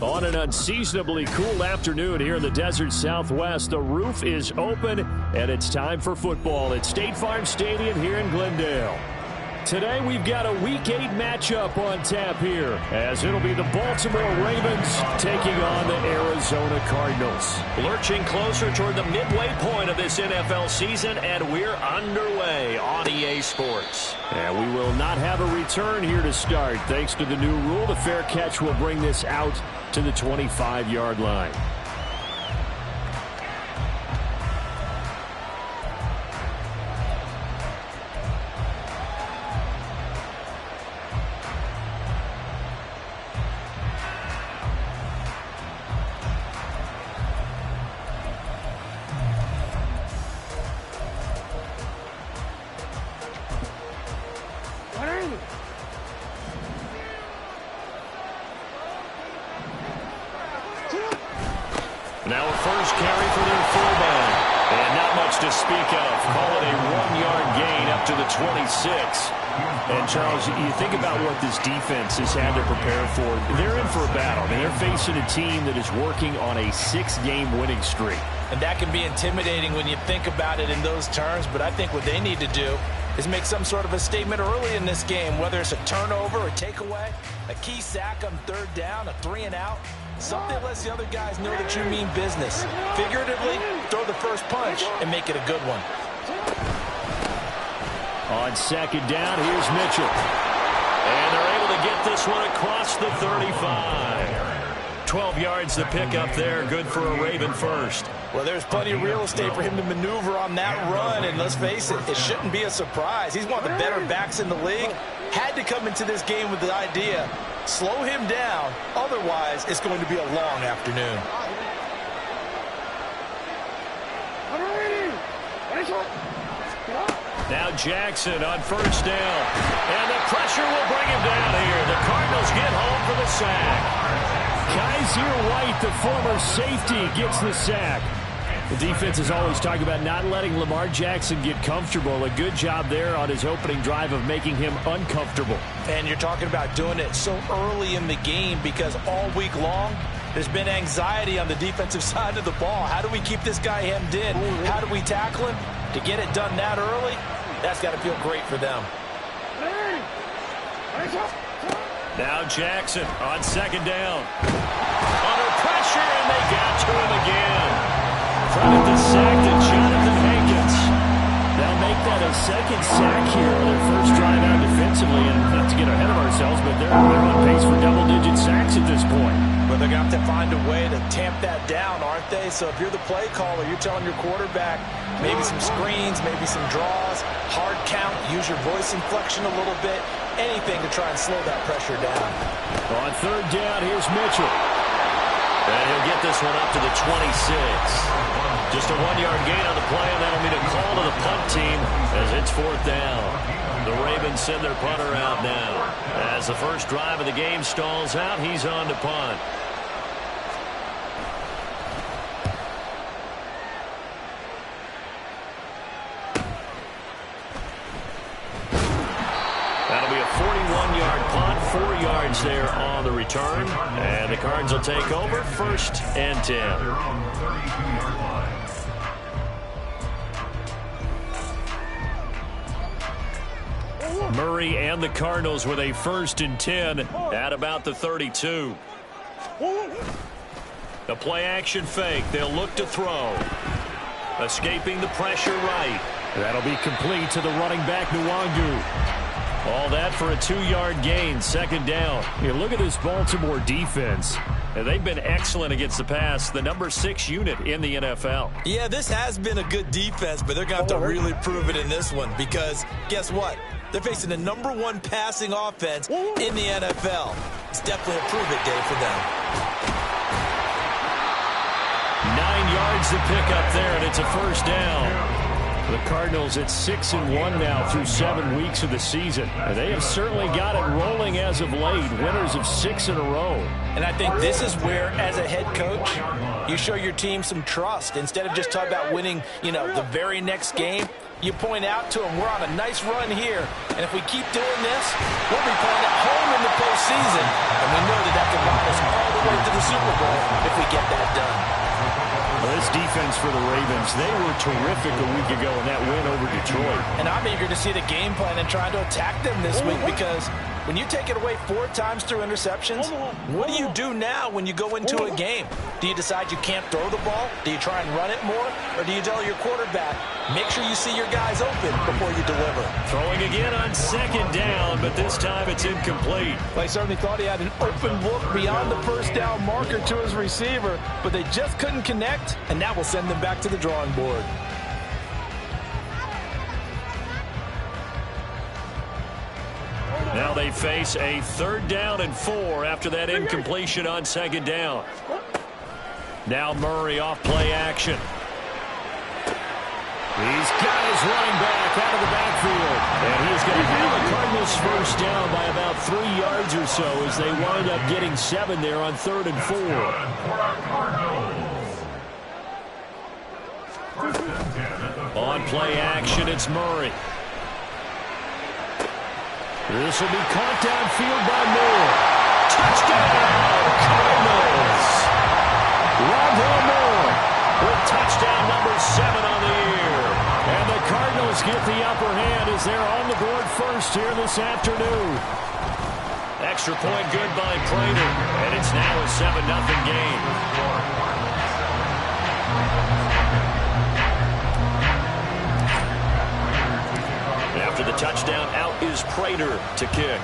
On an unseasonably cool afternoon here in the desert Southwest, the roof is open, and it's time for football at State Farm Stadium here in Glendale. Today we've got a Week 8 matchup on tap here, as it'll be the Baltimore Ravens taking on the Arizona Cardinals. Lurching closer toward the midway point of this NFL season, and we're underway on EA Sports. And we will not have a return here to start. Thanks to the new rule, the fair catch will bring this out to the 25-yard line. Now a first carry for their fullback. And not much to speak of. Call it a 1-yard gain up to the 26. And, Charles, you think about what this defense has had to prepare for. They're in for a battle. I mean, they're facing a team that is working on a 6-game winning streak. And that can be intimidating when you think about it in those terms. But I think what they need to do is make some sort of a statement early in this game, whether it's a turnover, a takeaway, a key sack on third down, a 3-and-out. Something that lets the other guys know that you mean business. Figuratively, throw the first punch and make it a good one. On second down, here's Mitchell. And they're able to get this one across the 35. 12 yards to pick up there. Good for a Raven first. Well, there's plenty of real estate for him to maneuver on that run. And let's face it, it shouldn't be a surprise. He's one of the better backs in the league. Had to come into this game with the idea, slow him down. Otherwise, it's going to be a long afternoon. Now Jackson on first down. And the pressure will bring him down here. The Cardinals get home for the sack. Kaiser White, the former safety, gets the sack. The defense is always talking about not letting Lamar Jackson get comfortable. A good job there on his opening drive of making him uncomfortable. And you're talking about doing it so early in the game because all week long, there's been anxiety on the defensive side of the ball. How do we keep this guy hemmed in? How do we tackle him? To get it done that early, that's got to feel great for them. Now Jackson on second down. Under pressure, and they got to him again. Credit the sack to Jonathan Hankins. They'll make that a second sack here on their first drive out defensively. And not to get ahead of ourselves, but they're on pace for double-digit sacks at this point. But they're going to have to find a way to tamp that down, aren't they? So if you're the play caller, you're telling your quarterback maybe some screens, maybe some draws, hard count, use your voice inflection a little bit, anything to try and slow that pressure down. On third down, here's Mitchell. And he'll get this one up to the 26. Just a 1-yard gain on the play, and that'll mean a call to the punt team as it's fourth down. The Ravens send their punter out now. As the first drive of the game stalls out, he's on to punt. That'll be a 41-yard punt, 4 yards there on the return. And the Cards will take over, 1st and 10. Murray and the Cardinals with a 1st and 10 at about the 32. The play-action fake. They'll look to throw. Escaping the pressure right. That'll be complete to the running back, Nwangu. All that for a 2-yard gain, 2nd down. You look at this Baltimore defense. They've been excellent against the pass, the number 6 unit in the NFL. Yeah, this has been a good defense, but they're going to have to really prove it in this one because guess what? They're facing the number 1 passing offense in the NFL. It's definitely a prove-it day for them. 9 yards to pick up there, and it's a 1st down. The Cardinals at 6-1 now through 7 weeks of the season. They have certainly got it rolling as of late, winners of 6 in a row. And I think this is where, as a head coach, you show your team some trust. Instead of just talking about winning, the very next game, You point out to them, we're on a nice run here, and if we keep doing this, we'll be playing at home in the postseason, and we know that can ride us all the way to the Super Bowl if we get that done. Well, this defense for the Ravens, they were terrific a week ago in that win over Detroit. And I'm eager to see the game plan and trying to attack them this week, because when you take it away 4 times through interceptions, what do you do now when you go into a game? Do you decide you can't throw the ball? Do you try and run it more? Or do you tell your quarterback, make sure you see your guys open before you deliver? Throwing again on 2nd down, but this time it's incomplete. They certainly thought he had an open look beyond the 1st down marker to his receiver, but they just couldn't connect, and that will send them back to the drawing board. Now they face a 3rd down and 4 after that incompletion on 2nd down. Now Murray off play action. He's got his running back out of the backfield. And he's going to have the Cardinals 1st down by about 3 yards or so as they wind up getting 7 there on 3rd and 4. On play action, it's Murray. This will be caught downfield by Moore. Touchdown, Cardinals! Rondale Moore with touchdown number 7 on the year. And the Cardinals get the upper hand as they're on the board first here this afternoon. Extra point good by Prater, and it's now a 7-0 game. After the touchdown, out is Prater to kick.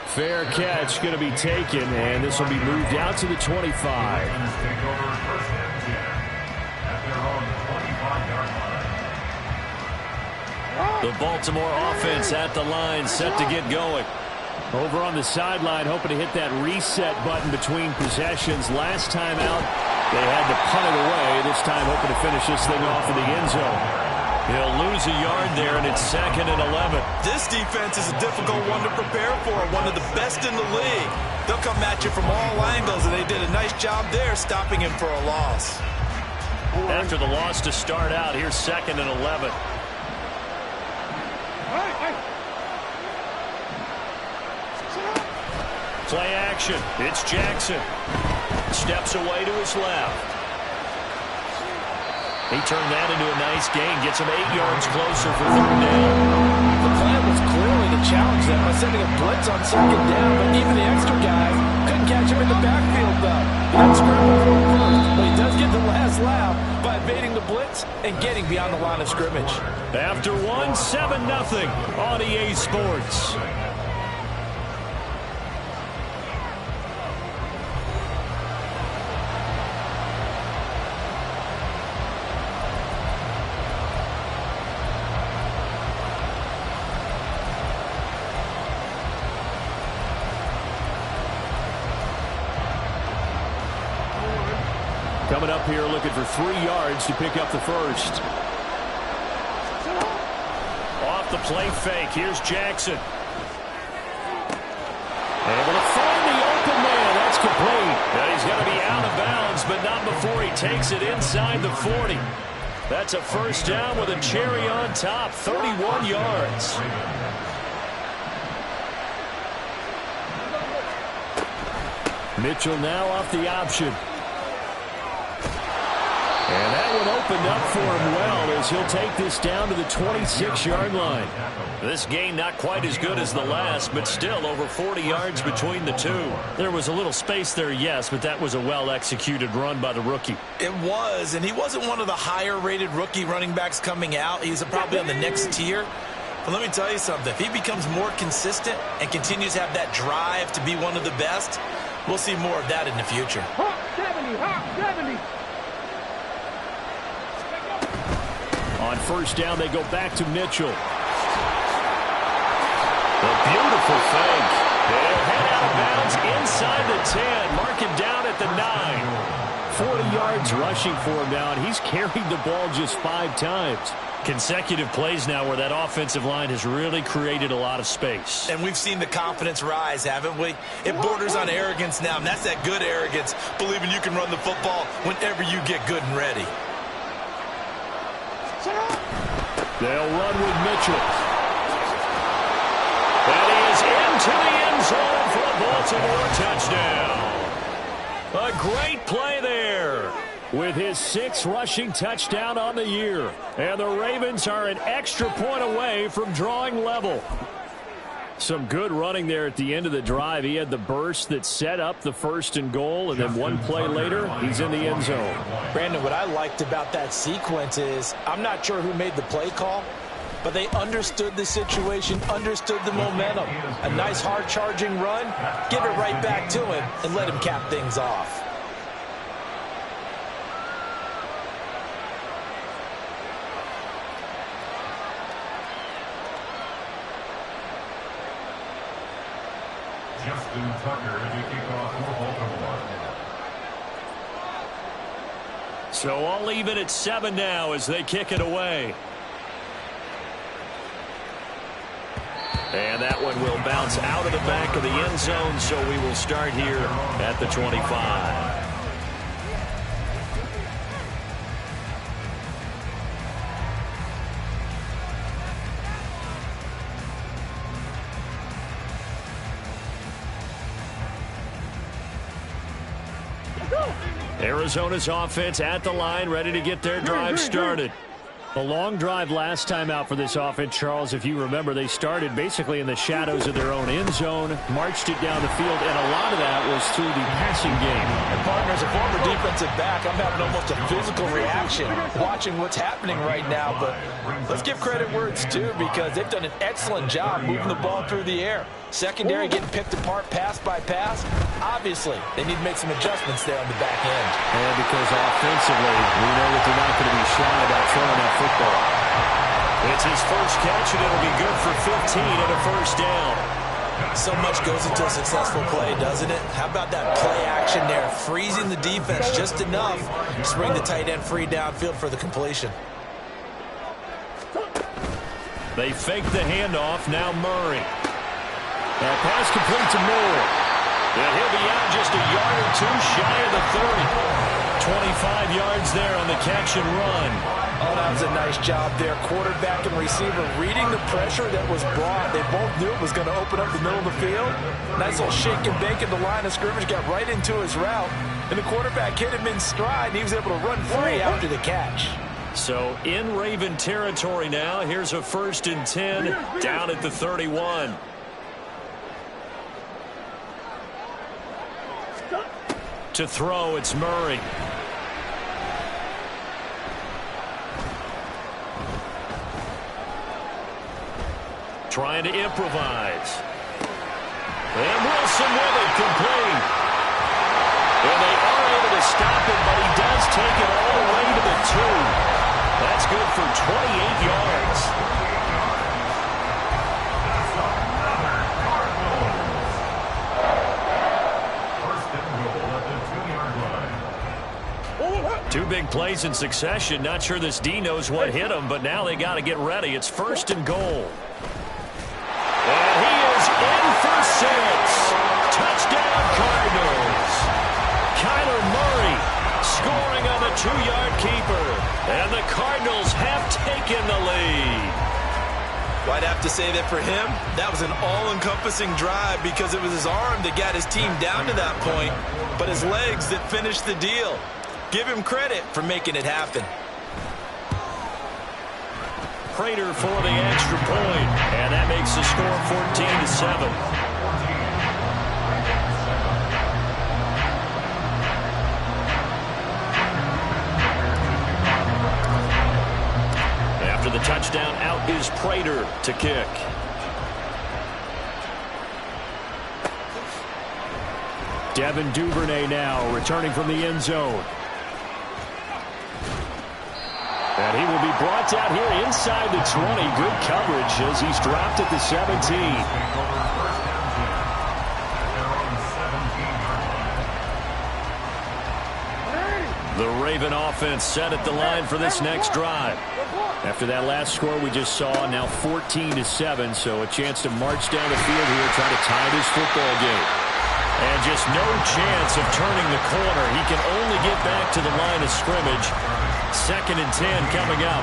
Fair catch going to be taken, and this will be moved out to the 25. The Baltimore offense at the line, set to get going. Over on the sideline, hoping to hit that reset button between possessions. Last time out, they had to punt it away. This time hoping to finish this thing off in the end zone. He'll lose a yard there, and it's 2nd and 11. This defense is a difficult one to prepare for, one of the best in the league. They'll come at you from all angles, and they did a nice job there stopping him for a loss. After the loss to start out, here's 2nd and 11. Play action. It's Jackson. Steps away to his left. He turned that into a nice gain. Gets him 8 yards closer for 3rd down. The plan was clearly to challenge them by sending a blitz on 2nd down, but even the extra guy couldn't catch him in the backfield, though. He didn't scramble for him first, but he does get the last laugh by evading the blitz and getting beyond the line of scrimmage. After 7-0 on EA Sports. Coming up here looking for 3 yards to pick up the first. Off the play fake. Here's Jackson. Able to find the open man. That's complete. And he's going to be out of bounds, but not before he takes it inside the 40. That's a 1st down with a cherry on top. 31 yards. Mitchell now off the option. And that one opened up for him well as he'll take this down to the 26-yard line. This game not quite as good as the last, but still over 40 yards between the two. There was a little space there, yes, but that was a well-executed run by the rookie. It was, and he wasn't one of the higher-rated rookie running backs coming out. He's probably on the next tier. But let me tell you something. If he becomes more consistent and continues to have that drive to be one of the best, we'll see more of that in the future. 70. On 1st down, they go back to Mitchell. A beautiful fake. They'll head out of bounds inside the 10. Mark him down at the 9. 40 yards rushing for him now, and he's carried the ball just 5 times. Consecutive plays now where that offensive line has really created a lot of space. And we've seen the confidence rise, haven't we? It borders on arrogance now, and that's that good arrogance, believing you can run the football whenever you get good and ready. They'll run with Mitchell. And he is into the end zone for a Baltimore touchdown. A great play there with his 6th rushing touchdown on the year. And the Ravens are an extra point away from drawing level. Some good running there at the end of the drive. He had the burst that set up the 1st and goal, and then one play later, he's in the end zone. Brandon, what I liked about that sequence is I'm not sure who made the play call, but they understood the situation, understood the momentum. A nice hard-charging run, give it right back to him, and let him cap things off. Justin Tucker to kick off for Baltimore. So I'll leave it at 7 now as they kick it away. And that one will bounce out of the back of the end zone, so we will start here at the 25. Arizona's offense at the line, ready to get their drive started. A long drive last time out for this offense, Charles. If you remember, they started basically in the shadows of their own end zone, marched it down the field, and a lot of that was through the passing game. And partners, a former defensive back, I'm having almost a physical reaction watching what's happening right now. But let's give credit where it's due, because they've done an excellent job moving the ball through the air. Secondary getting picked apart pass by pass. Obviously, they need to make some adjustments there on the back end. And because offensively, we know that they're not going to be shy about throwing that football. It's his first catch, and it'll be good for 15 and a first down. So much goes into a successful play, doesn't it? How about that play action there, freezing the defense just enough to bring the tight end free downfield for the completion. They fake the handoff. Now Murray. That pass complete to Moore. And he'll be out just a yard or two shy of the 30. 25 yards there on the catch and run. Oh, that was a nice job there. Quarterback and receiver reading the pressure that was brought. They both knew it was going to open up the middle of the field. Nice little shake and bake in the line of scrimmage. Got right into his route. And the quarterback hit him in stride. And he was able to run free after the catch. So in Raven territory now. Here's a 1st and 10 down at the 31. To throw, it's Murray. Trying to improvise. And Wilson with it, complete. And they are able to stop it, but he does take it all the way to the 2. That's good for 28 yards. Two big plays in succession. Not sure this D knows what hit him, but now they got to get ready. It's 1st and goal. And he is in for 6. Touchdown, Cardinals. Kyler Murray scoring on the 2-yard keeper. And the Cardinals have taken the lead. Well, I'd have to say that for him, that was an all-encompassing drive, because it was his arm that got his team down to that point, but his legs that finished the deal. Give him credit for making it happen. Prater for the extra point, and that makes the score 14-7. After the touchdown, out is Prater to kick. Devin Duvernay now returning from the end zone. And he will be brought down here inside the 20. Good coverage as he's dropped at the 17. The Raven offense set at the line for this next drive. After that last score we just saw, now 14-7, so a chance to march down the field here, try to tie this football game. And just no chance of turning the corner. He can only get back to the line of scrimmage. 2nd and 10 coming up.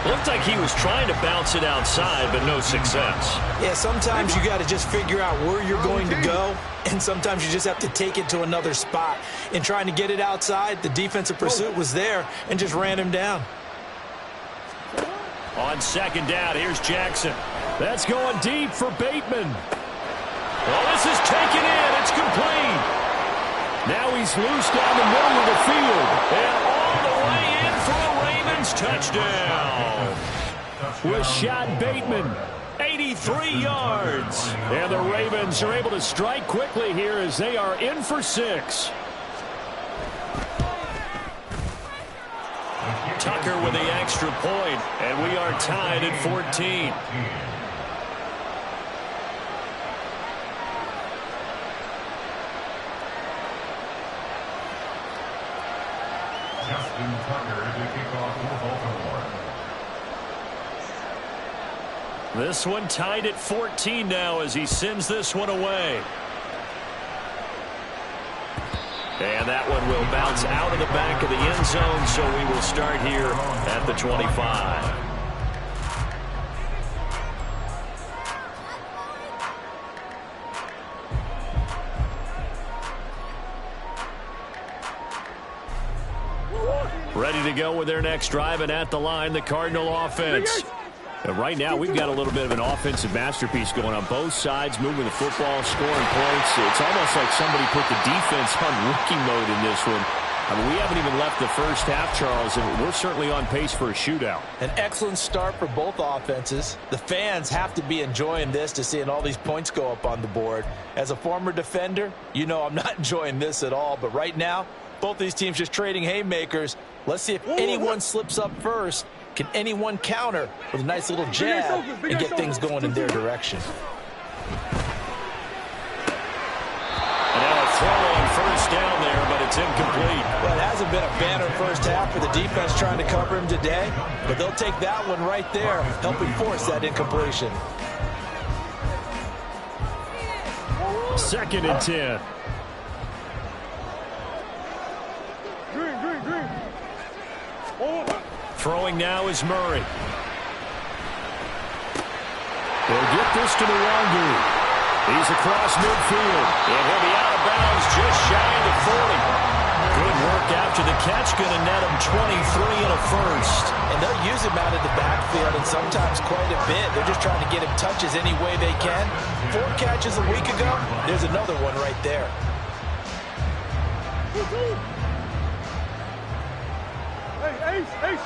Looked like he was trying to bounce it outside, but no success. Yeah, sometimes you got to just figure out where you're going to go, and sometimes you just have to take it to another spot. In trying to get it outside, the defensive pursuit was there and just ran him down. On second down, here's Jackson. That's going deep for Bateman. Well, this is taken in. It's complete. Now he's loose down the middle of the field. And all the way in for a Ravens touchdown. Rashad Bateman, 83 yards. And the Ravens are able to strike quickly here as they are in for 6. Tucker with the extra point, and we are tied at 14. Justin Tucker to kick off for Baltimore. This one tied at 14 now as he sends this one away. And that one will bounce out of the back of the end zone, so we will start here at the 25. Ready to go with their next drive, and at the line, the Cardinal offense. And right now, we've got a little bit of an offensive masterpiece going on both sides, moving the football, scoring points. It's almost like somebody put the defense on rookie mode in this one. I mean, we haven't even left the first half, Charles, and we're certainly on pace for a shootout. An excellent start for both offenses. The fans have to be enjoying this to seeing all these points go up on the board. As a former defender, you know I'm not enjoying this at all, but right now, both these teams just trading haymakers. Let's see if anyone slips up first. Can anyone counter with a nice little jab and get things going in their direction? And now a throw on first down there, but it's incomplete. Well, it hasn't been a banner first half for the defense trying to cover him today, but they'll take that one right there, helping force that incompletion. 2nd and 10. Throwing now is Murray. They'll get this to Nwangu. He's across midfield. And he'll be out of bounds just shy of the 40. Good work after the catch. Going to net him 23 and a first. And they'll use him out of the backfield, and sometimes quite a bit. They're just trying to get him touches any way they can. 4 catches a week ago. There's another one right there. Hey.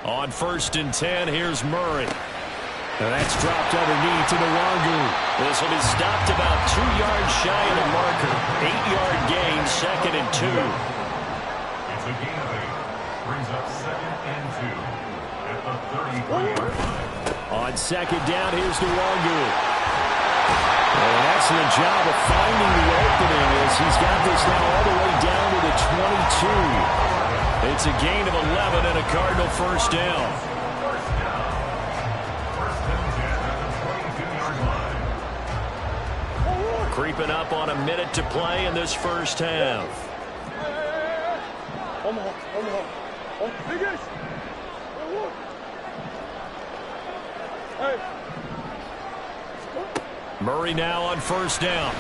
On 1st and 10, here's Murray. And that's dropped underneath to Nwangu. This will be stopped about 2 yards shy of the marker. 8-yard gain, 2nd and 2. It's a gain of 8. Brings up 2nd and 2 at the 33-yard line. On 2nd down, here's Nwangu. An excellent job of finding the opening as he's got this now all the way down to the 22. It's a gain of 11 and a Cardinal first down. First and 10 at the 22-yard line. Creeping up on a minute to play in this first half. Murray now on 1st down.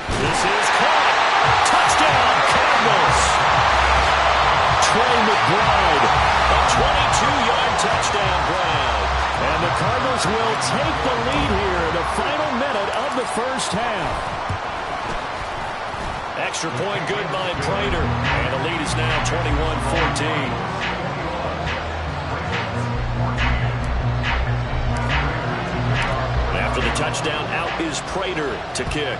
This is caught. Touchdown, Cardinals. Trey McBride, A 22-yard touchdown grab. and the Cardinals will take the lead here in the final minute of the first half. Extra point good by Prater. And the lead is now 21-14. After the touchdown, out is Prater to kick.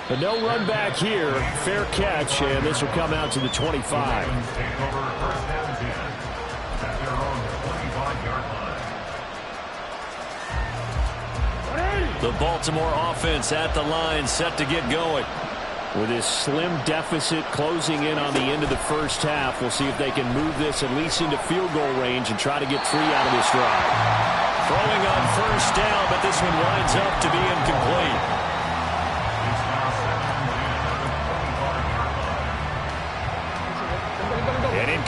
But no run back here. Fair catch, and this will come out to the 25. Take over 1st and 10 at their own 25-yard line. The Baltimore offense at the line, set to get going. With this slim deficit closing in on the end of the first half, we'll see if they can move this at least into field goal range and try to get 3 out of this drive. Throwing on 1st down, but this one winds up to be incomplete. It's now 2nd and 10 at the 25-yard line.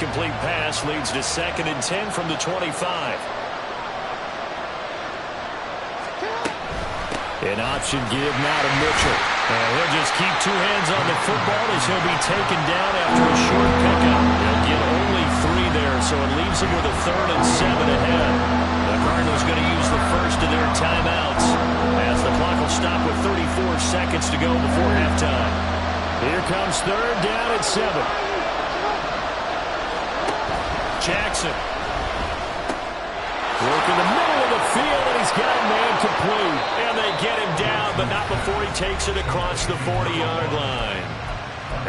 incomplete pass leads to 2nd and 10 from the 25. An option give now to Mitchell. And he'll just keep 2 hands on the football as he'll be taken down after a short pickup. He'll get only 3 there, so it leaves him with a 3rd and 7 ahead. The Cardinals going to use the first of their timeouts as the clock will stop with 34 seconds to go before halftime. Here comes 3rd down at 7. Jackson. Working the middle of the field, and he's got a man complete. And they get him down, but not before he takes it across the 40-yard line.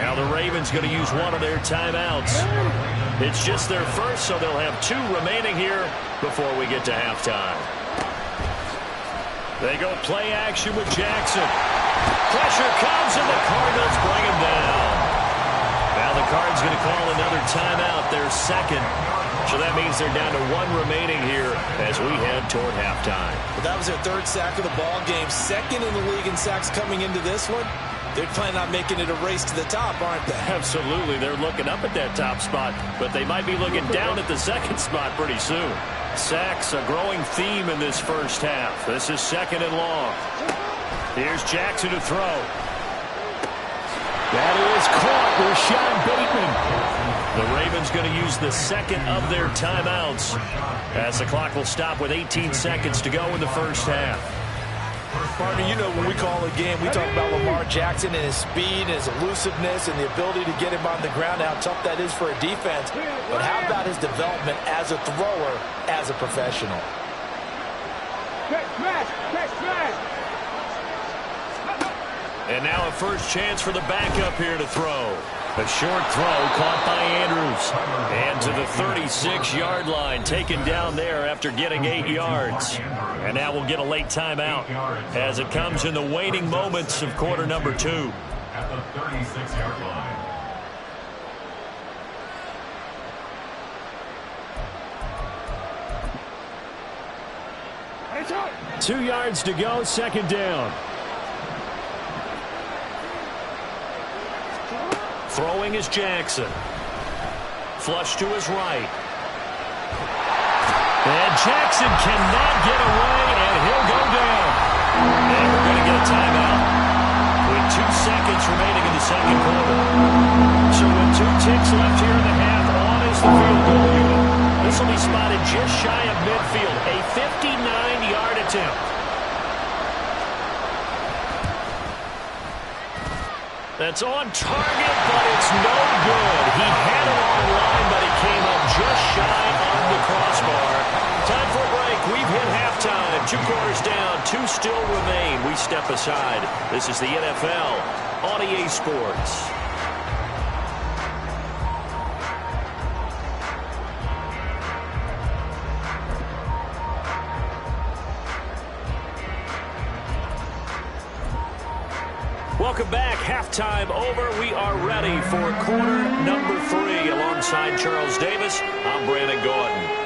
Now the Ravens going to use one of their timeouts. It's just their first, so they'll have 2 remaining here before we get to halftime. They go play action with Jackson. Pressure comes, and the Cardinals bring him down. Now the Cards going to call another timeout, their 2nd. So that means they're down to 1 remaining here as we head toward halftime. Well, that was their 3rd sack of the ball game. 2nd in the league in sacks coming into this one. They're planning on making it a race to the top, aren't they? Absolutely. They're looking up at that top spot, but they might be looking down at the 2nd spot pretty soon. Sacks, a growing theme in this first half. This is 2nd and long. Here's Jackson to throw. That is caught. Rashad Bateman. The Ravens going to use the 2nd of their timeouts as the clock will stop with 18 seconds to go in the first half. Partner, you know when we call a game, we talk about Lamar Jackson and his speed and his elusiveness and the ability to get him on the ground, how tough that is for a defense. But how about his development as a thrower, as a professional? And now a first chance for the backup here to throw. A short throw caught by Andrews. And to the 36-yard line, taken down there after getting 8 yards. And now we'll get a late timeout as it comes in the waning moments of quarter number 2. At the 36-yard line. 2 yards to go, 2nd down. Throwing is Jackson. Flush to his right. And Jackson cannot get away, and he'll go down. And we're going to get a timeout with 2 seconds remaining in the 2nd quarter. So with 2 ticks left here in the half, on is the field goal unit. This will be spotted just shy of midfield. A 59-yard attempt. That's on target, but it's no good. He had it on the line, but he came up just shy on the crossbar. Time for a break. We've hit halftime. 2 quarters down. 2 still remain. We step aside. This is the NFL on EA Sports. Welcome back. Halftime over. We are ready for quarter number 3. Alongside Charles Davis, I'm Brandon Gordon.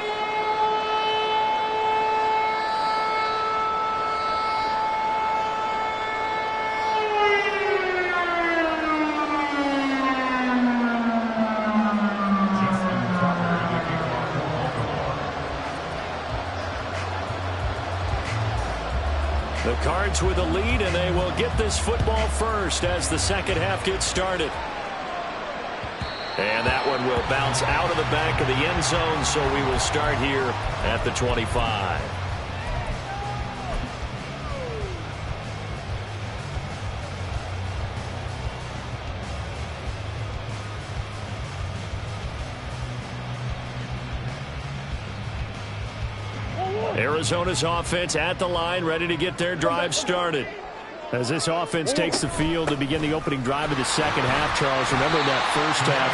The Cards with a lead, and they will get this football first as the 2nd half gets started. And that one will bounce out of the back of the end zone, so we will start here at the 25. Arizona's offense at the line, ready to get their drive started. As this offense takes the field to begin the opening drive of the 2nd half, Charles, remember that first half,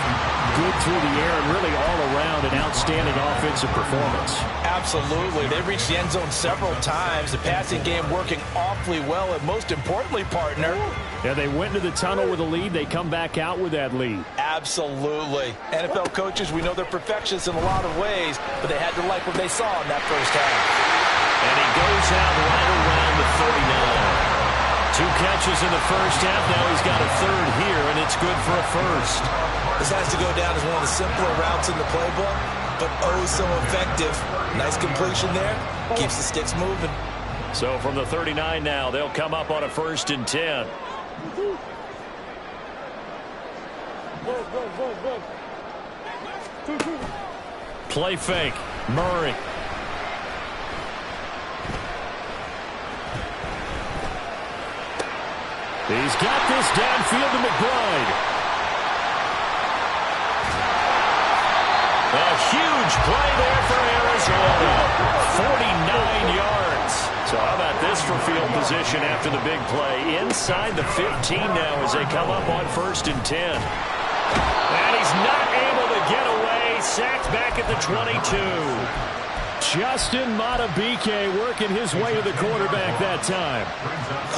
good through the air and really all around an outstanding offensive performance. Absolutely. They reached the end zone several times. The passing game working awfully well, and most importantly, partner. Yeah, they went into the tunnel with a lead. They come back out with that lead. Absolutely. NFL coaches, we know they're perfectionists in a lot of ways, but they had to like what they saw in that first half. And he goes out right around the 39. 2 catches in the first half. Now he's got a 3rd here, and it's good for a first. This has to go down as one of the simpler routes in the playbook, but oh so effective. Nice completion there. Keeps the sticks moving. So from the 39 now, they'll come up on a 1st and 10. Play fake. Murray. He's got this downfield to McBride. A huge play there for Arizona. 49 yards. So how about this for field position after the big play? Inside the 15 now as they come up on 1st and 10. And he's not able to get away. Sacked back at the 22. Justin Madubuike working his way to the quarterback that time.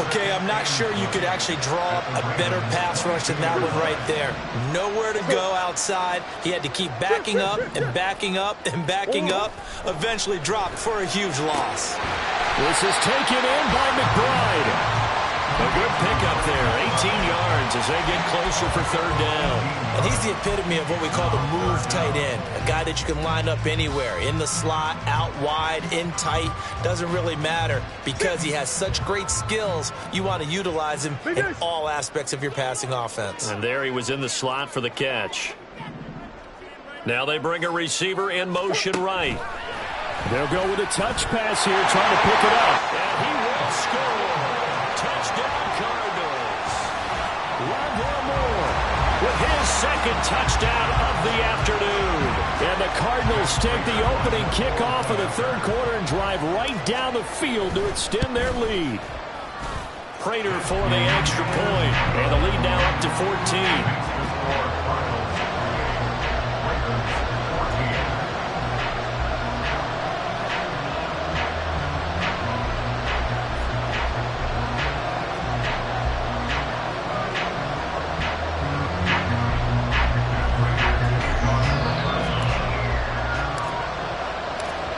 Okay, I'm not sure you could actually draw up a better pass rush than that one right there. Nowhere to go outside. He had to keep backing up and backing up and backing up. Eventually dropped for a huge loss. This is taken in by McBride. A good pickup there, 18 yards as they get closer for 3rd down. And he's the epitome of what we call the move tight end, a guy that you can line up anywhere, in the slot, out wide, in tight, doesn't really matter because he has such great skills. You want to utilize him in all aspects of your passing offense. And there he was in the slot for the catch. Now they bring a receiver in motion right. They'll go with a touch pass here, trying to pick it up. And he will score. Touchdown Cardinals. Rondale Moore with his 2nd touchdown of the afternoon. And the Cardinals take the opening kickoff of the 3rd quarter and drive right down the field to extend their lead. Prater for the extra point. And the lead now up to 14.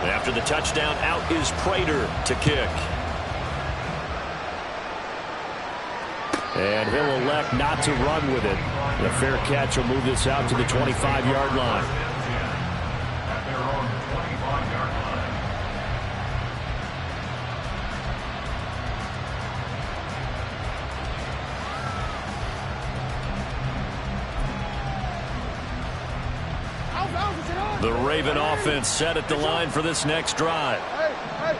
After the touchdown, out is Prater to kick. And he'll elect not to run with it. The fair catch will move this out to the 25-yard line. At their own 25-yard line. The Raven offense set at the line for this next drive.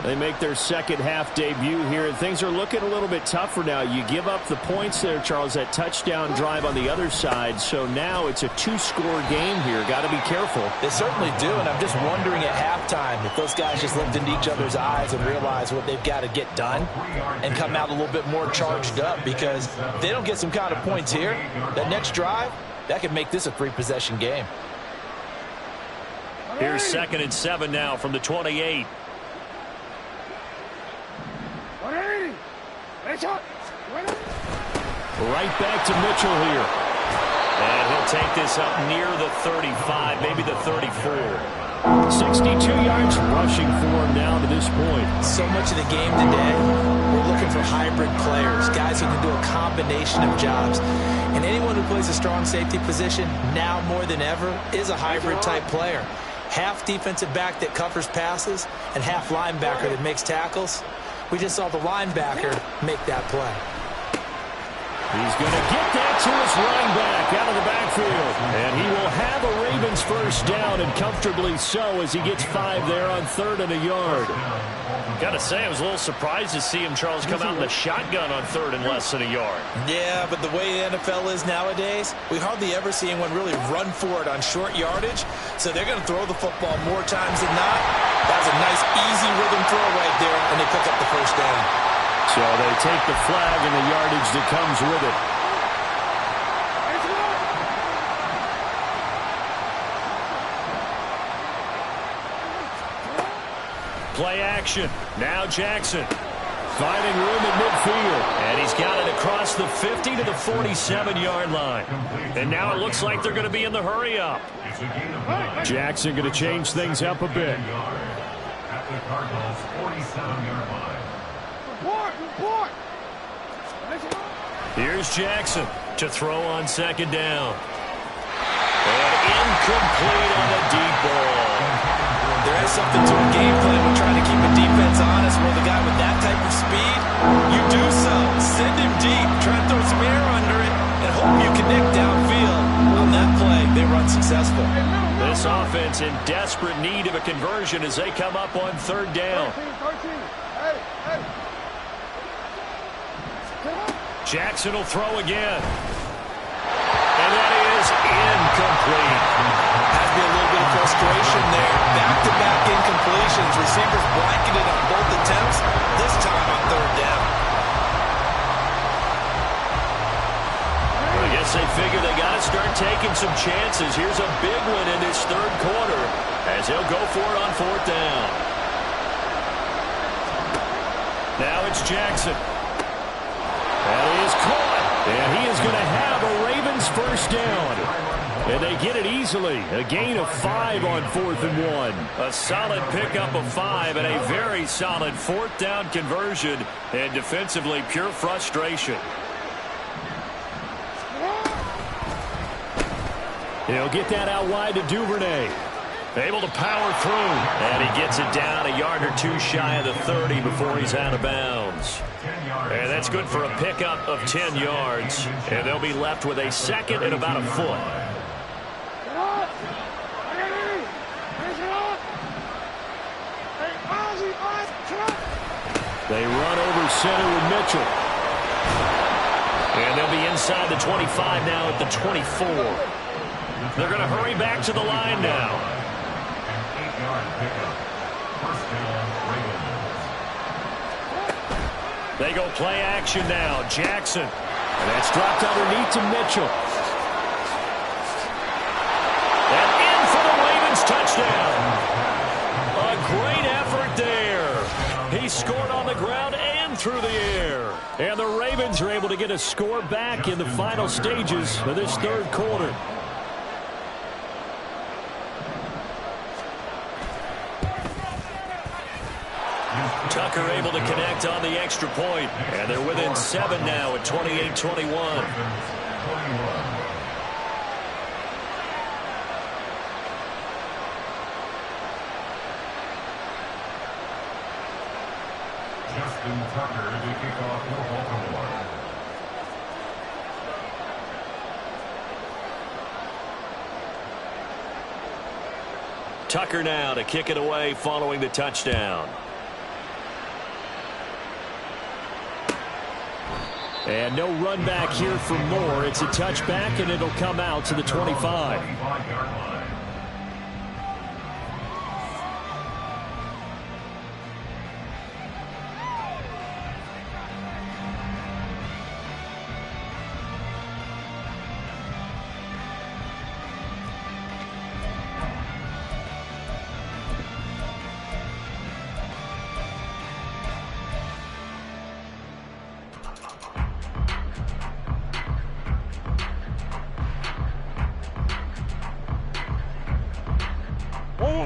They make their 2nd half debut here, and things are looking a little bit tougher now. You give up the points there, Charles, that touchdown drive on the other side. So now it's a 2-score game here. Got to be careful. They certainly do, and I'm just wondering at halftime if those guys just looked into each other's eyes and realized what they've got to get done and come out a little bit more charged up, because if they don't get some kind of points here, that next drive, that could make this a 3-possession game. Here's 2nd and 7 now from the 28. Right back to Mitchell here. And he'll take this up near the 35, maybe the 34. 62 yards rushing for him down to this point. So much of the game today, we're looking for hybrid players, guys who can do a combination of jobs. And anyone who plays a strong safety position, now more than ever, is a hybrid-type player. Half defensive back that covers passes and half linebacker that makes tackles. We just saw the linebacker make that play. He's going to get that to his running back out of the backfield. And he will have a Ravens 1st down, and comfortably so, as he gets 5 there on 3rd and a yard. Got to say, I was a little surprised to see him, Charles, come out in the shotgun on 3rd and less than a yard. Yeah, but the way the NFL is nowadays, we hardly ever see anyone really run for it on short yardage. So they're going to throw the football more times than not. That was a nice, easy rhythm throw right there, and they pick up the 1st down. So they take the flag and the yardage that comes with it. Play action. Now Jackson finding room in midfield. And he's got it across the 50 to the 47-yard line. And now it looks like they're going to be in the hurry-up. Jackson going to change things up a bit. At the Cardinals' 47-yard line. Here's Jackson to throw on 2nd down. And incomplete on the deep ball. There is something to a game plan when trying to keep a defense honest. Well, the guy with that type of speed, you do so. Send him deep. Try to throw some air under it and hope you connect downfield. On that play, they run successful. This offense in desperate need of a conversion as they come up on third down. 13. Hey. Jackson will throw again. And that is incomplete. Has to be a little bit of frustration there. Back-to-back incompletions. Receivers blanketed on both attempts, this time on third down. I guess they figure they got to start taking some chances. Here's a big one in this third quarter as he'll go for it on fourth down. Now it's Jackson. That is caught. And he is going to have a Ravens first down. And they get it easily. A gain of 5 on 4th and 1. A solid pickup of 5 and a very solid fourth down conversion. And defensively, pure frustration. He'll get that out wide to Duvernay. Able to power through. And he gets it down a yard or two shy of the 30 before he's out of bounds. And that's good for a pickup of 10 yards. And they'll be left with a second and about a foot. They run over center with Mitchell. And they'll be inside the 25 now at the 24. They're going to hurry back to the line now. An 8-yard pickup. First down, Ravens. They go play action now. Jackson. And that's dropped underneath to Mitchell. And in for the Ravens touchdown. A great effort there. He scored on the ground and through the air. And the Ravens are able to get a score back in the final stages of this third quarter. Tucker able to connect on the extra point. And they're within 7 now at 28-21. Justin Tucker to kick off for Baltimore. Tucker now to kick it away following the touchdown. And no run back here for Moore. It's a touchback, and it'll come out to the 25.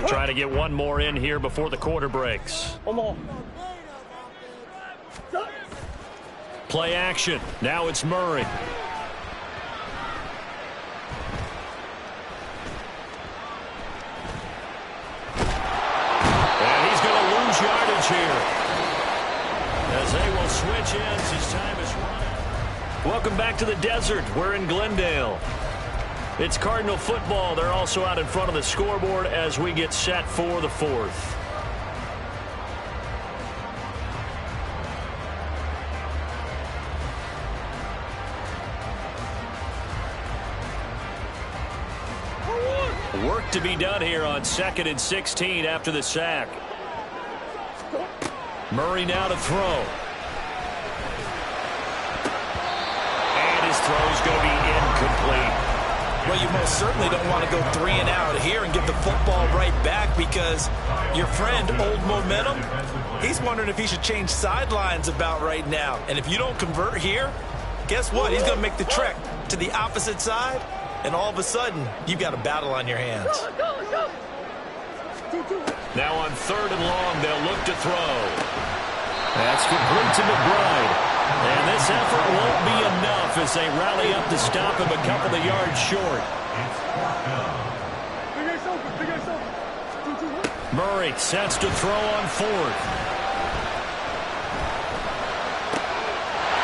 Trying to get one more in here before the quarter breaks. Play action. Now it's Murray. And he's going to lose yardage here as they will switch ends. His time is running. Welcome back to the desert. We're in Glendale. It's Cardinal football. They're also out in front of the scoreboard as we get set for the fourth. Work to be done here on 2nd and 16 after the sack. Murray now to throw. And his throw's going to be incomplete. Well, you most certainly don't want to go 3 and out here and give the football right back because your friend, Old Momentum, he's wondering if he should change sidelines about right now. And if you don't convert here, guess what? He's going to make the trek to the opposite side, and all of a sudden, you've got a battle on your hands. Now on 3rd and long, they'll look to throw. That's complete to McBride. And this effort won't be enough as they rally up to stop him a couple of yards short. Murray sets to throw on fourth.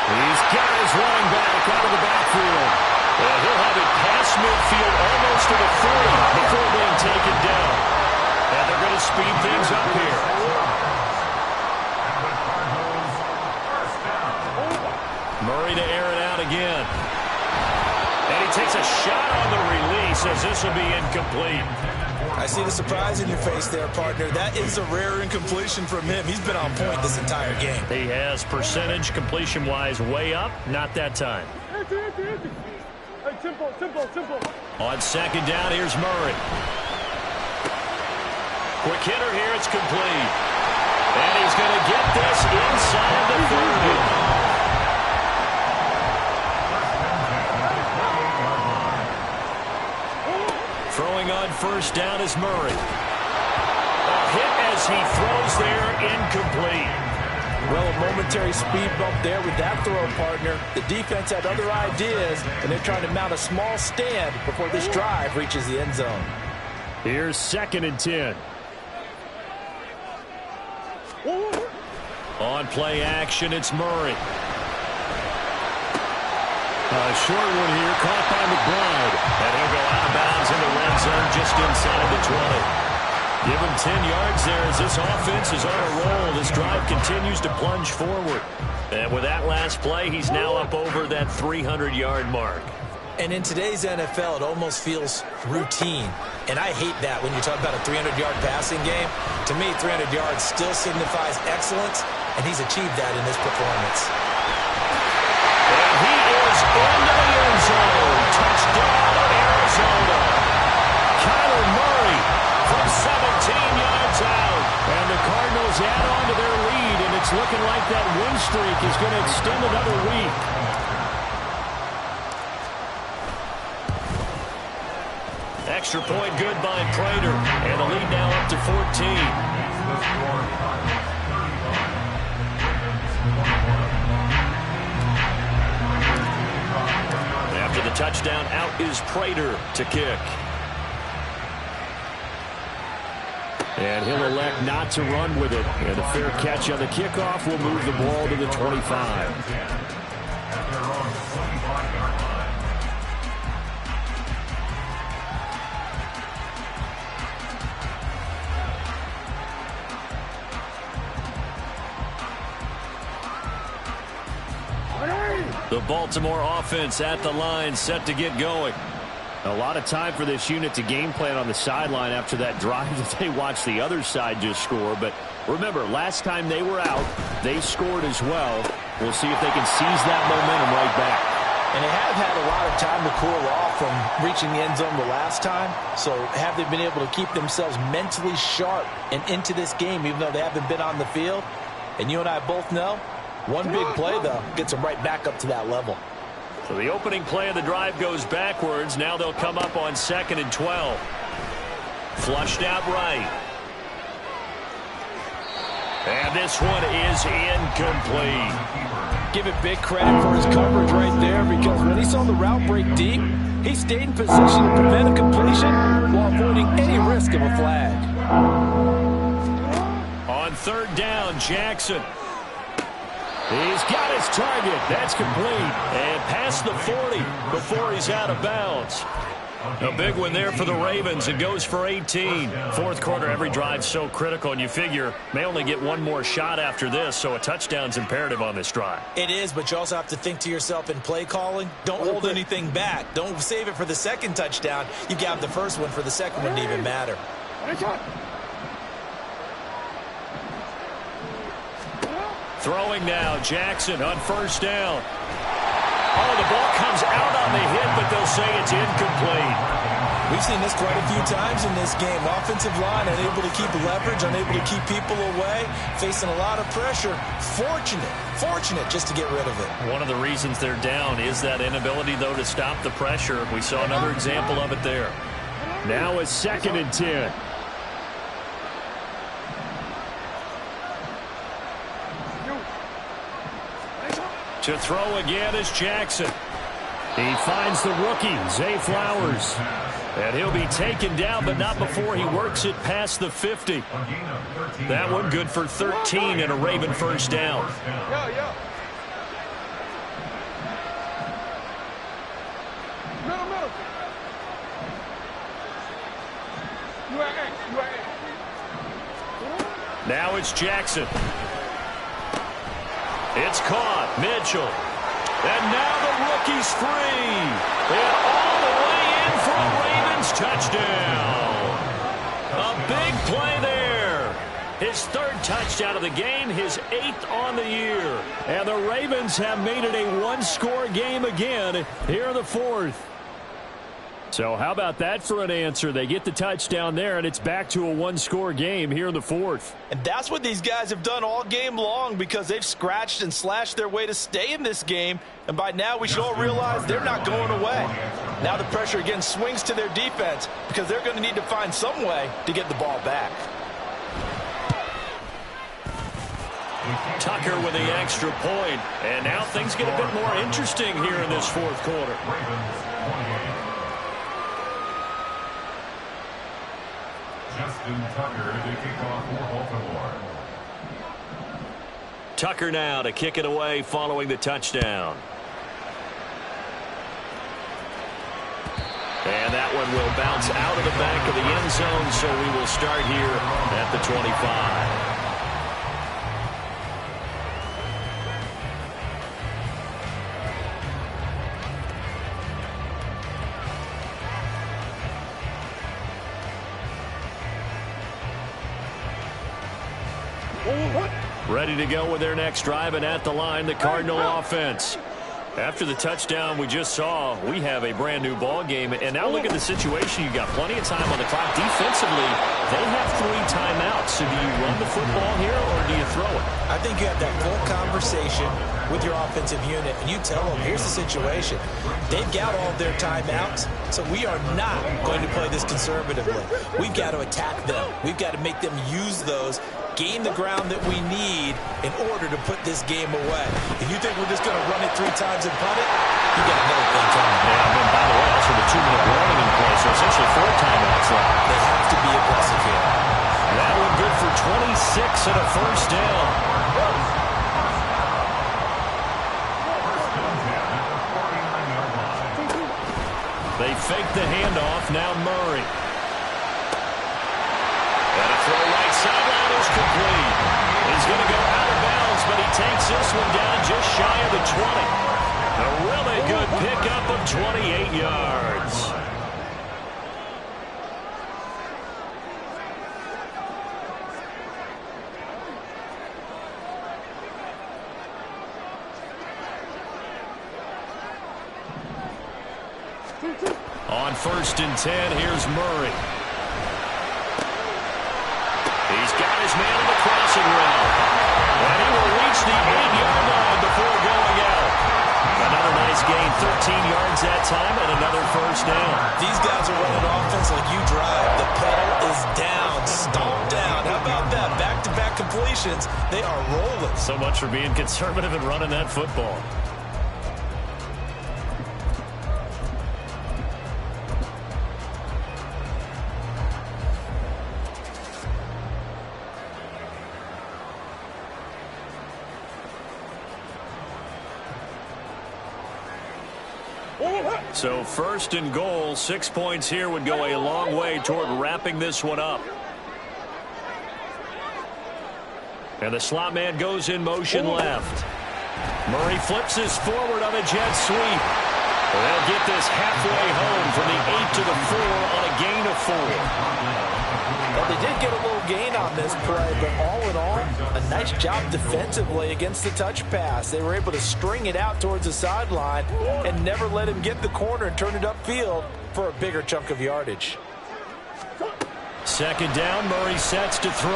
He's got his running back out of the backfield. And he'll have it past midfield almost to the 40 before being taken down. And they're going to speed things up here. Murray to air it out again. And he takes a shot on the release as this will be incomplete. I see the surprise in your face there, partner. That is a rare incompletion from him. He's been on point this entire game. He has percentage completion-wise way up. Not that time. Hey, tempo. On second down, here's Murray. Quick hitter here, it's complete. And he's going to get this inside the 30. Throwing on first down is Murray. A hit as he throws there, incomplete. Well, a momentary speed bump there with that throw, partner. The defense had other ideas, and they're trying to mount a small stand before this drive reaches the end zone. Here's 2nd and 10. On play action, it's Murray. A short one here, caught by McBride. And he'll go out of bounds in the red zone just inside the 20. Give him 10 yards there as this offense is on a roll. This drive continues to plunge forward. And with that last play, he's now up over that 300-yard mark. And in today's NFL, it almost feels routine. And I hate that when you talk about a 300-yard passing game. To me, 300 yards still signifies excellence, and he's achieved that in this performance. And he is into the end zone. Touchdown, Arizona. Kyler Murray from 17 yards out. And the Cardinals add on to their lead, and it's looking like that win streak is going to extend another week. Extra point good by Prater. And the lead now up to 14. After the touchdown, out is Prater to kick. And he'll elect not to run with it. And a fair catch on the kickoff will move the ball to the 25. The Baltimore offense at the line, set to get going. A lot of time for this unit to game plan on the sideline after that drive that they watched the other side just score. But remember, last time they were out, they scored as well. We'll see if they can seize that momentum right back. And they have had a lot of time to cool off from reaching the end zone the last time. So have they been able to keep themselves mentally sharp and into this game, even though they haven't been on the field? And you and I both know, one big play, though, gets them right back up to that level. So the opening play of the drive goes backwards. Now they'll come up on 2nd and 12. Flushed out right. And this one is incomplete. Give it big credit for his coverage right there, because when he saw the route break deep, he stayed in position to prevent a completion while avoiding any risk of a flag. On 3rd down, Jackson. He's got his target. That's complete. And past the 40 before he's out of bounds. A big one there for the Ravens. It goes for 18. Fourth quarter, every drive's so critical, and you figure may only get one more shot after this, so a touchdown's imperative on this drive. It is, but you also have to think to yourself in play calling, don't hold anything back. Don't save it for the second touchdown. You got the first one for the second one to even matter. Throwing now, Jackson on 1st down. Oh, the ball comes out on the hit, but they'll say it's incomplete. We've seen this quite a few times in this game. Offensive line unable to keep leverage, unable to keep people away, facing a lot of pressure. Fortunate just to get rid of it. One of the reasons they're down is that inability, though, to stop the pressure. We saw another example of it there. Now it's 2nd and 10. To throw again is Jackson. He finds the rookie, Zay Flowers. And he'll be taken down, but not before he works it past the 50. That one good for 13 and a Raven first down. Yeah. Middle. You at A. Now it's Jackson. It's caught. Mitchell. And now the rookie's free. And all the way in for a Ravens touchdown. A big play there. His third touchdown of the game, his 8th on the year. And the Ravens have made it a one-score game again here in the 4th. So how about that for an answer? They get the touchdown there, and it's back to a one-score game here in the 4th. And that's what these guys have done all game long because they've scratched and slashed their way to stay in this game. And by now we should all realize they're not going away. Now the pressure again swings to their defense because they're going to need to find some way to get the ball back. Tucker with the extra point. And now things get a bit more interesting here in this 4th quarter. Justin Tucker to kick off for Baltimore. Tucker now to kick it away following the touchdown. And that one will bounce out of the back of the end zone, so we will start here at the 25. Ready to go with their next drive, and at the line, the Cardinal offense. After the touchdown we just saw, we have a brand new ball game. And now look at the situation. You've got plenty of time on the clock. Defensively, they have 3 timeouts. So do you run the football here or do you throw it? I think you have that full conversation with your offensive unit, and you tell them, here's the situation. They've got all their timeouts, so we are not going to play this conservatively. We've got to attack them. We've got to make them use those, gain the ground that we need in order to put this game away. If you think we're just going to run it 3 times and punt it, you got another thing coming. Yeah, and by the way, also the 2-minute warning in play, so essentially 4 timeouts left. They have to be aggressive here. That one good for 26 and a first down. They fake the handoff. Now Murray. And a throw right sideline is complete. He's going to go out of bounds, but he takes this one down just shy of the 20. A really good pickup of 28 yards. On 1st and 10, here's Murray. He's got his man on the crossing route. And he will reach the 8-yard line before going out. Another nice gain, 13 yards that time, and another first down. These guys are running offense like you drive. The pedal is down, stomp down. How about that? Back-to-back completions. They are rolling. So much for being conservative and running that football. So 1st and goal, 6 points here would go a long way toward wrapping this one up. And the slot man goes in motion left. Murray flips this forward on a jet sweep. They'll get this halfway home from the 8 to the 4 on a gain of 4. Well, they did get a little gain on this play, but all in all, a nice job defensively against the touch pass. They were able to string it out towards the sideline and never let him get the corner and turn it upfield for a bigger chunk of yardage. 2nd down, Murray sets to throw.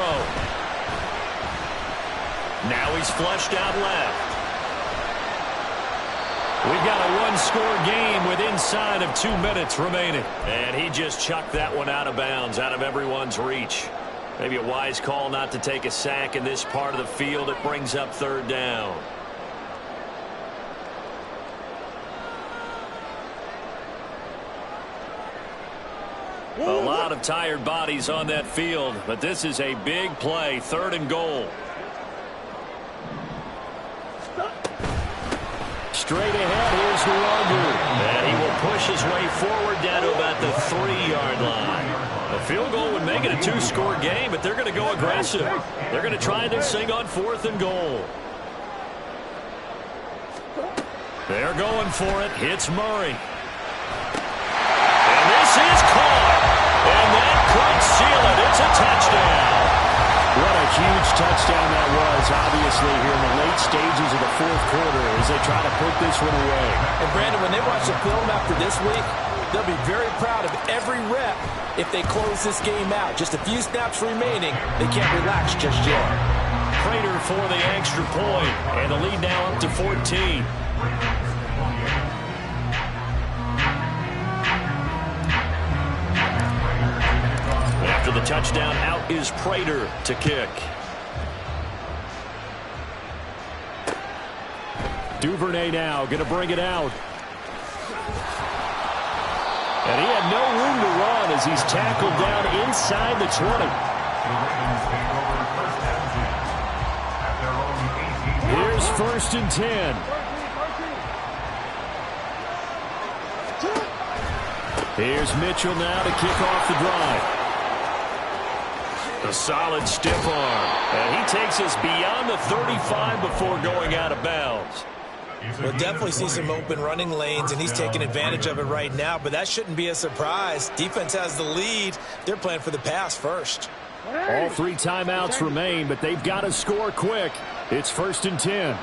Now he's flushed out left. We've got a one-score game with inside of 2 minutes remaining. And he just chucked that one out of bounds, out of everyone's reach. Maybe a wise call not to take a sack in this part of the field. It brings up 3rd down. A lot of tired bodies on that field, but this is a big play, 3rd and goal. Straight ahead, here's Luongo. And he will push his way forward down to about the 3-yard line. A field goal would make it a 2-score game, but they're going to go aggressive. They're going to try this thing on 4th and goal. They're going for it. Hits Murray. And this is caught. And that could seal it. It's a touchdown. What a huge touchdown that was, obviously, here in the late stages of the 4th quarter as they try to put this one away. And, Brandon, when they watch the film after this week, they'll be very proud of every rep if they close this game out. Just a few snaps remaining. They can't relax just yet. Prater for the extra point, and the lead now up to 14. After the touchdown, out is Prater to kick. Duvernay now going to bring it out. And he had no room to run as he's tackled down inside the 20. Here's 1st and 10. Here's Mitchell now to kick off the drive. A solid stiff arm. And he takes us beyond the 35 before going out of bounds. We'll definitely see some open running lanes, and he's taking advantage of it right now, but that shouldn't be a surprise. Defense has the lead. They're playing for the pass first. All 3 timeouts remain, but they've got to score quick. It's 1st and 10.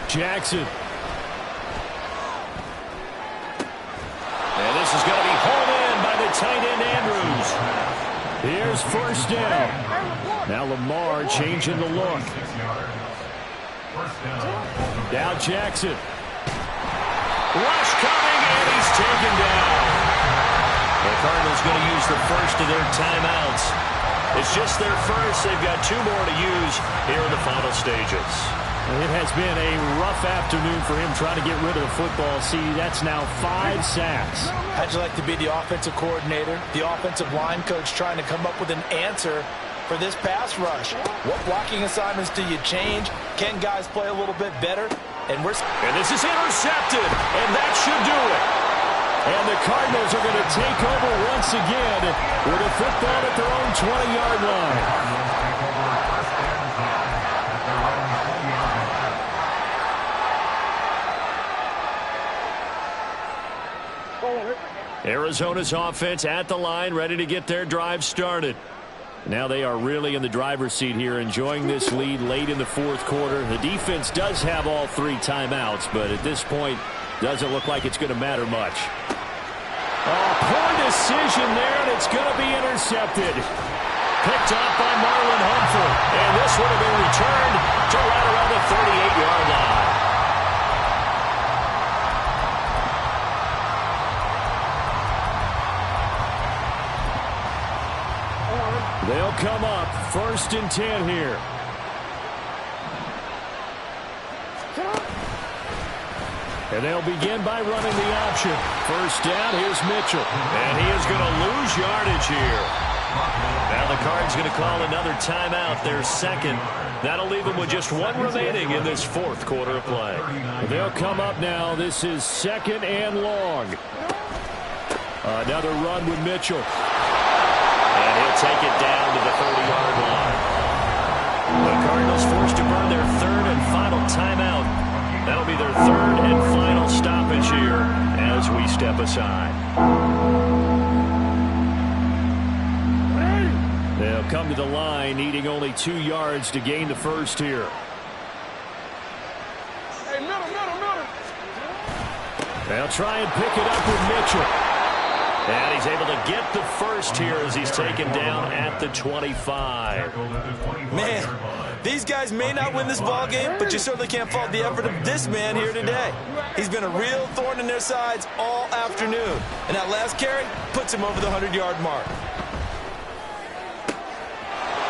Jackson. And this is going to be hauled in by the tight end Andrews. Here's 1st down. Now Lamar changing the look. Now Jackson. Rush coming, and he's taken down. The Cardinals going to use the first of their timeouts. It's just their first. They've got 2 more to use here in the final stages. It has been a rough afternoon for him trying to get rid of the football. See, that's now 5 sacks. How'd you like to be the offensive coordinator, the offensive line coach trying to come up with an answer for this pass rush? What blocking assignments do you change? Can guys play a little bit better? And this is intercepted, and that should do it. And the Cardinals are going to take over once again with a football at their own 20-yard line. Arizona's offense at the line, ready to get their drive started. Now they are really in the driver's seat here, enjoying this lead late in the 4th quarter. The defense does have all 3 timeouts, but at this point, doesn't look like it's going to matter much. Poor decision there, and it's going to be intercepted. Picked up by Marlon Humphrey, and this would have been returned to right around the 38-yard line. They'll come up 1st and 10 here. And they'll begin by running the option. 1st down, here's Mitchell. And he is going to lose yardage here. Now the Cards going to call another timeout, their 2nd. That'll leave them with just 1 remaining in this 4th quarter of play. They'll come up now. This is 2nd and long. Another run with Mitchell. And he'll take it down to the 30-yard line. The Cardinals forced to burn their 3rd and final timeout. That'll be their 3rd and final stoppage here as we step aside. They'll come to the line, needing only 2 yards to gain the first here. Hey, middle. They'll try and pick it up with Mitchell. And he's able to get the first here as he's taken down at the 25. Man, these guys may not win this ball game, but you certainly can't fault the effort of this man here today. He's been a real thorn in their sides all afternoon. And that last carry puts him over the 100-yard mark.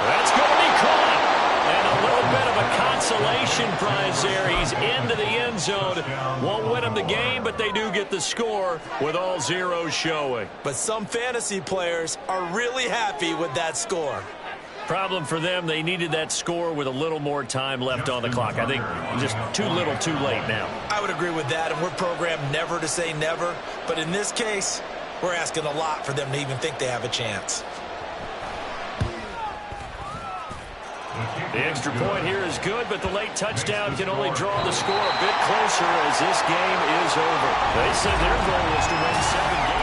That's going to be caught. And a little bit of a consolation prize there. He's into the end zone. Won't win them the game, but they do get the score with all zeros showing. But some fantasy players are really happy with that score. Problem for them, they needed that score with a little more time left on the clock. I think just too little too late now. I would agree with that, and we're programmed never to say never. But in this case, we're asking a lot for them to even think they have a chance. The extra point here is good, but the late touchdown can only draw the score a bit closer as this game is over. They said their goal was to win 7 games.